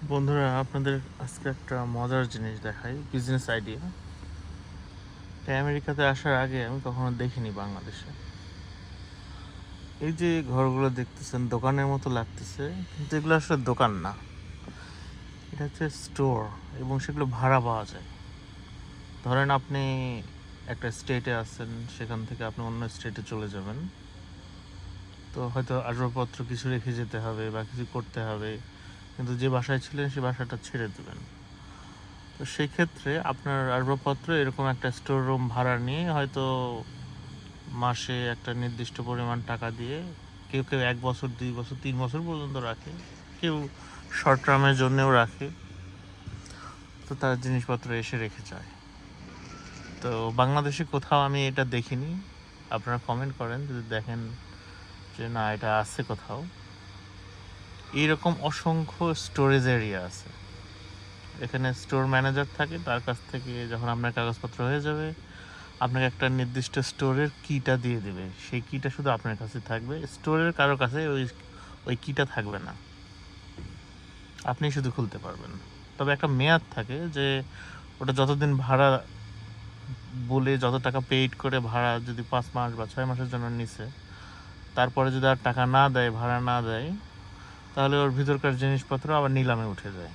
বন্ধুরা, আপনাদের আজকে একটা মজার জিনিস দেখাই, বিজনেস আইডিয়া। আমেরিকাতে আসার আগে আমি কখনো দেখিনি বাংলাদেশে। এই যে ঘরগুলো দেখতেছেন, দোকানের মতো লাগতেছে, কিন্তু এগুলো আসলে দোকান না, এটা হচ্ছে স্টোর। এবং সেগুলো ভাড়া পাওয়া যায়। ধরেন আপনি একটা স্টেটে আছেন, সেখান থেকে আপনি অন্য স্টেটে চলে যাবেন, তো হয়তো আসবাবপত্র কিছু রেখে যেতে হবে বা কিছু করতে হবে, কিন্তু যে বাসায় ছিলেন সে বাসাটা ছেড়ে দেবেন। তো সেই ক্ষেত্রে আপনার আসবাবপত্র এরকম একটা স্টোর রুম ভাড়া নিয়ে হয়তো মাসে একটা নির্দিষ্ট পরিমাণ টাকা দিয়ে কেউ কেউ 1 বছর, 2 বছর, 3 বছর পর্যন্ত রাখে, কেউ শর্ট টার্মের জন্যেও রাখে। তো তার জিনিসপত্র এসে রেখে যায়। তো বাংলাদেশে কোথাও আমি এটা দেখিনি। আপনারা কমেন্ট করেন যদি দেখেন যে না, এটা আছে কোথাও। এইরকম অসংখ্য স্টোরেজ এরিয়া আছে। এখানে স্টোর ম্যানেজার থাকে, তার কাছ থেকে যখন আপনার কাগজপত্র হয়ে যাবে আপনাকে একটা নির্দিষ্ট স্টোরের কিটা দিয়ে দেবে। সেই কিটা শুধু আপনার কাছে থাকবে, স্টোরের কারো কাছে ওই কিটা থাকবে না, আপনি শুধু খুলতে পারবেন। তবে একটা মেয়াদ থাকে যে ওটা যতদিন ভাড়া বলে, যত টাকা পেইড করে ভাড়া, যদি 5 মাস বা 6 মাসের জন্য নিছে, তারপরে যদি আর টাকা না দেয়, ভাড়া না দেয়, তাহলে ওর ভিতরকার জিনিসপত্র আবার নিলামে উঠে যায়।